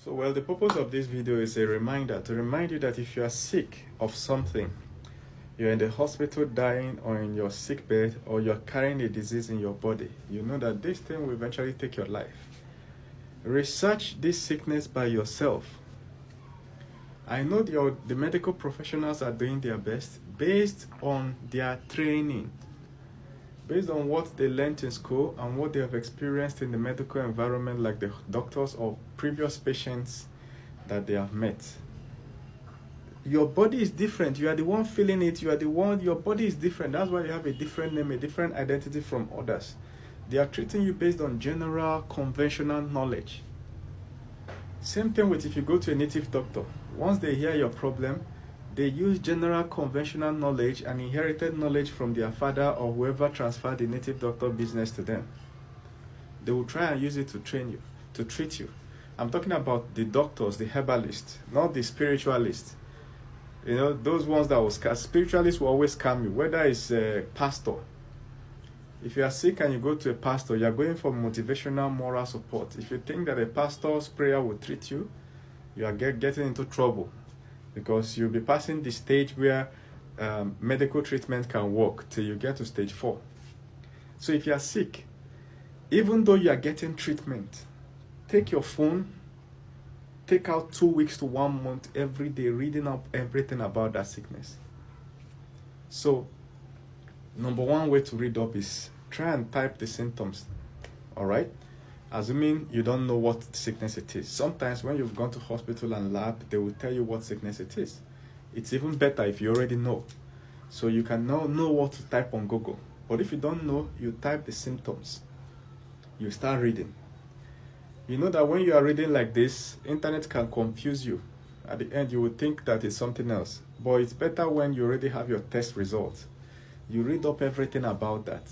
So, well, the purpose of this video is a reminder to remind you that if you are sick of something, you're in the hospital dying or in your sick bed, or you're carrying a disease in your body, you know that this thing will eventually take your life. Research this sickness by yourself. I know the medical professionals are doing their best based on their training, based on what they learned in school and what they have experienced in the medical environment, like the doctors or previous patients that they have met. Your body is different. You are the one feeling it. You are the one, your body is different. That's why you have a different name, a different identity from others. They are treating you based on general, conventional knowledge. Same thing with if you go to a native doctor. Once they hear your problem, they use general, conventional knowledge and inherited knowledge from their father or whoever transferred the native doctor business to them. They will try and use it to train you, to treat you. I'm talking about the doctors, the herbalists, not the spiritualists. You know, those ones that will scam. Spiritualists will always scam you, whether it's a pastor. If you are sick and you go to a pastor, you are going for motivational moral support. If you think that a pastor's prayer will treat you, you are getting into trouble, because you'll be passing the stage where medical treatment can work till you get to stage 4. So if you are sick, even though you are getting treatment, take your phone, take out 2 weeks to 1 month every day, reading up everything about that sickness. So, number one way to read up is try and type the symptoms, all right? Assuming you don't know what sickness it is. Sometimes when you've gone to hospital and lab, they will tell you what sickness it is. It's even better if you already know. So you can now know what to type on Google. But if you don't know, you type the symptoms. You start reading. You know that when you are reading like this, internet can confuse you. At the end, you will think that it's something else. But it's better when you already have your test results. You read up everything about that.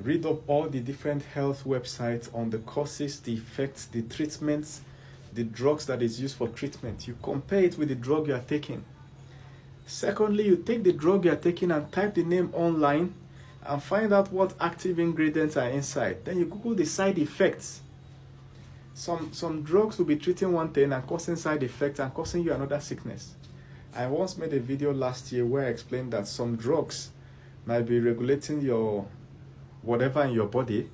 Read up all the different health websites on the causes, the effects, the treatments, the drugs that is used for treatment. You compare it with the drug you are taking. Secondly, you take the drug you are taking and type the name online and find out what active ingredients are inside. Then you Google the side effects. Some drugs will be treating one thing and causing side effects and causing you another sickness. I once made a video last year where I explained that some drugs might be regulating your whatever in your body,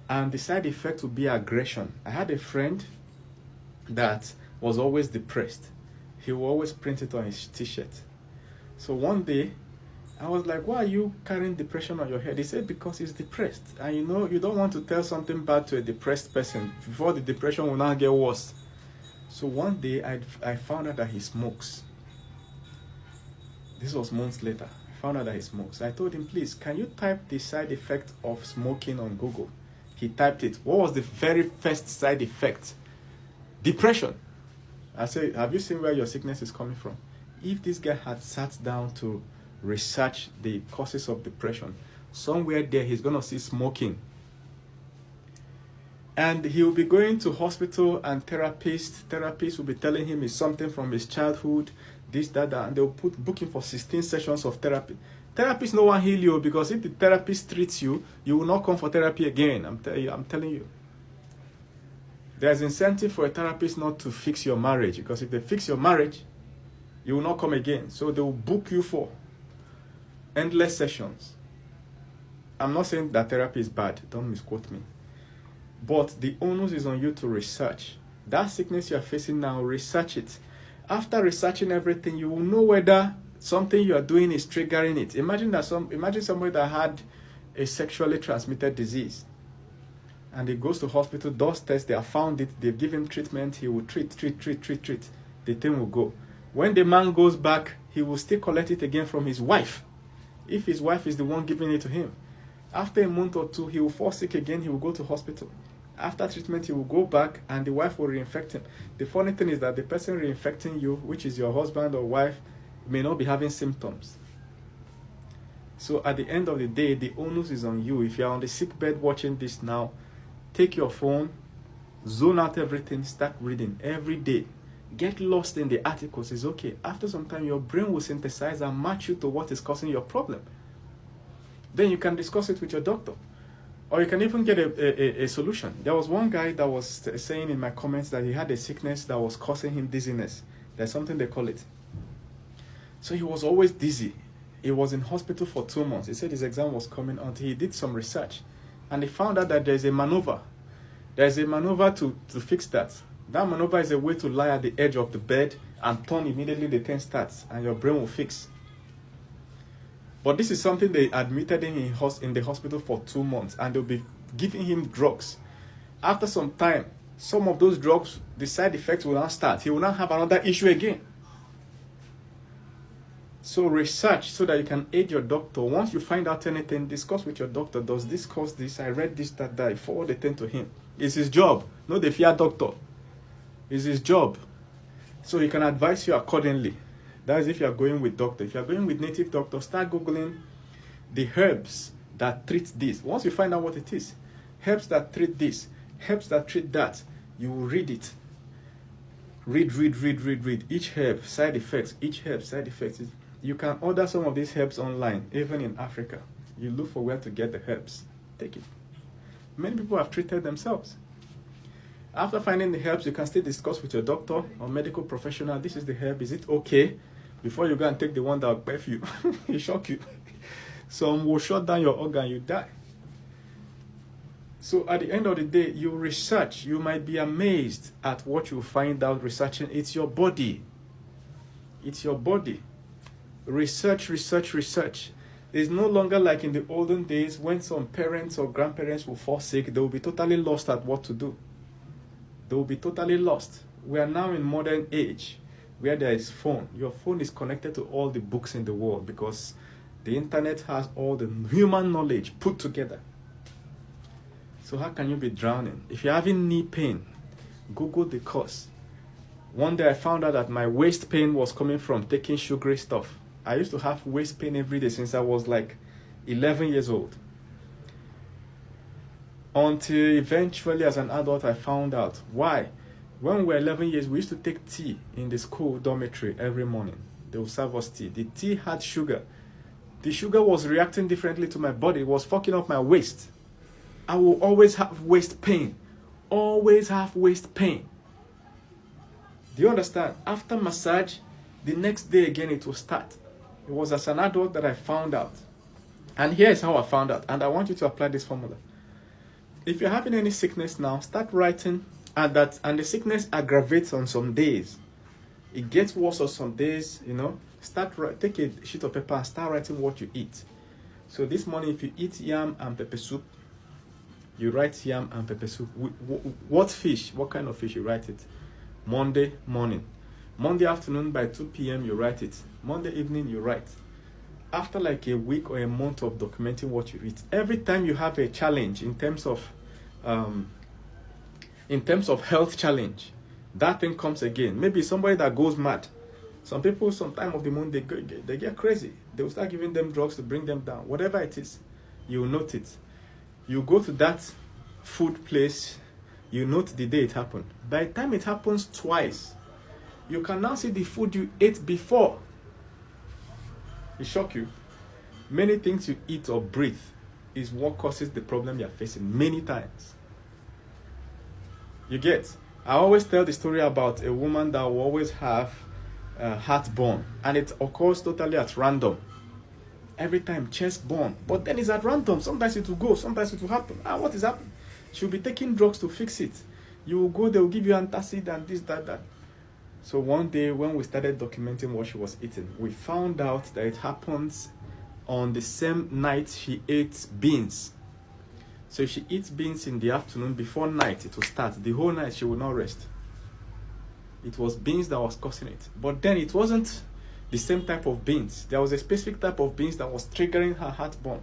and the side effect will be aggression. I had a friend that was always depressed. He would always print it on his t-shirt. So one day, I was like, why are you carrying depression on your head? He said, because he's depressed. And you know, you don't want to tell something bad to a depressed person before the depression will now get worse. So one day, I found out that he smokes. This was months later. I found out that he smokes. I told him, please, can you type the side effect of smoking on Google? He typed it. What was the very first side effect? Depression. I said, have you seen where your sickness is coming from? If this guy had sat down to research the causes of depression, somewhere there he's going to see smoking. And he will be going to hospital and therapists will be telling him it's something from his childhood, this, that, and they'll book him for 16 sessions of therapy. Therapists no one heal you, because if the therapist treats you, you will not come for therapy again. I'm telling you. There's incentive for a therapist not to fix your marriage, because if they fix your marriage, you will not come again. So they will book you for endless sessions. I'm not saying that therapy is bad, don't misquote me. But the onus is on you to research. That sickness you are facing now, research it. After researching everything, you will know whether something you are doing is triggering it. Imagine somebody that had a sexually transmitted disease, and he goes to hospital, does tests, they have found it, they've given treatment, he will treat. The thing will go. When the man goes back, he will still collect it again from his wife, if his wife is the one giving it to him. After a month or two, he will fall sick again, he will go to hospital. After treatment, he will go back and the wife will reinfect him. The funny thing is that the person reinfecting you, which is your husband or wife, may not be having symptoms. So at the end of the day, the onus is on you. If you're on the sick bed watching this now, take your phone, zone out everything, start reading every day. Get lost in the articles, it's okay. After some time, your brain will synthesize and match you to what is causing your problem. Then you can discuss it with your doctor. Or you can even get a solution. There was one guy that was saying in my comments that he had a sickness that was causing him dizziness. There's something they call it. So he was always dizzy. He was in hospital for 2 months. He said his exam was coming until he did some research. And he found out that there's a maneuver. There's a maneuver to fix that. That maneuver is a way to lie at the edge of the bed and turn immediately the pain starts and your brain will fix. But this is something they admitted him in the hospital for 2 months, and they'll be giving him drugs. After some time, some of those drugs, the side effects will not start. He will not have another issue again. So research so that you can aid your doctor. Once you find out anything, discuss with your doctor. Does this cause this? I read this, that. Forward the thing to him. It's his job, not the fear doctor. It's his job. So he can advise you accordingly. That is if you are going with doctor. If you are going with native doctor, start Googling the herbs that treat this. Once you find out what it is, herbs that treat this, herbs that treat that, you will read it. Read. Each herb, side effects. Each herb, side effects. You can order some of these herbs online, even in Africa. You look for where to get the herbs. Take it. Many people have treated themselves. After finding the herbs, you can still discuss with your doctor or medical professional. This is the herb. Is it okay? Before you go and take the one that will birth you. It shock you. Some will shut down your organ, you die. So at the end of the day, you research. You might be amazed at what you find out researching. It's your body. It's your body. Research. It's no longer like in the olden days when some parents or grandparents will fall sick. They will be totally lost at what to do. They will be totally lost. We are now in modern age where there is phone. Your phone is connected to all the books in the world because the internet has all the human knowledge put together. So how can you be drowning? If you're having knee pain, Google the cause. One day I found out that my waist pain was coming from taking sugary stuff. I used to have waist pain every day since I was like 11 years old. Until eventually as an adult I found out why. When we were 11 years, we used to take tea in the school dormitory every morning. They would serve us tea. The tea had sugar. The sugar was reacting differently to my body. It was fucking up my waist. I will always have waist pain. Always have waist pain. Do you understand? After massage, the next day again it will start. It was as an adult that I found out. And here's how I found out. And I want you to apply this formula. If you're having any sickness now, start writing. And the sickness aggravates on some days. It gets worse on some days, Take a sheet of paper and start writing what you eat. So this morning, if you eat yam and pepper soup, you write yam and pepper soup. What fish? What kind of fish? You write it. Monday morning. Monday afternoon by 2 p.m. you write it. Monday evening you write. After like a week or a month of documenting what you eat, every time you have a challenge in terms of health challenge, that thing comes again. Maybe somebody that goes mad. Some people, some time of the month, they get crazy. They will start giving them drugs to bring them down. Whatever it is, you will note it. You go to that food place, you note the day it happened. By the time it happens twice, you can now see the food you ate before. It shock you. Many things you eat or breathe is what causes the problem you're facing many times. You get? I always tell the story about a woman that will always have heartburn, and it occurs totally at random. Every time, chest burn. But then it's at random. Sometimes it will go, sometimes it will happen. What is happening? She'll be taking drugs to fix it. You will go, they will give you antacid and this, that. So one day when we started documenting what she was eating, we found out that it happens on the same night she ate beans. So if she eats beans in the afternoon, before night it will start. The whole night she will not rest. It was beans that was causing it. But then it wasn't the same type of beans. There was a specific type of beans that was triggering her heartburn.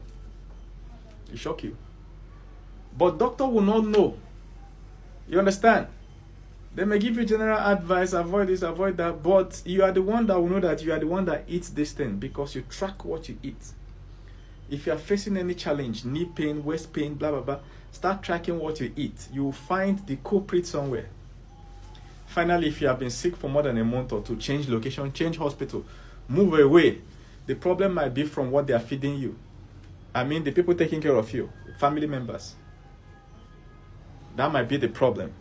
It shock you. But doctor will not know. You understand? They may give you general advice, avoid this, avoid that, but you are the one that will know that you are the one that eats this thing because you track what you eat. If you are facing any challenge, knee pain, waist pain, blah, blah, blah, start tracking what you eat. You will find the culprit somewhere. Finally, if you have been sick for more than a month or two, change location, change hospital, move away. The problem might be from what they are feeding you. I mean, the people taking care of you. family members. That might be the problem.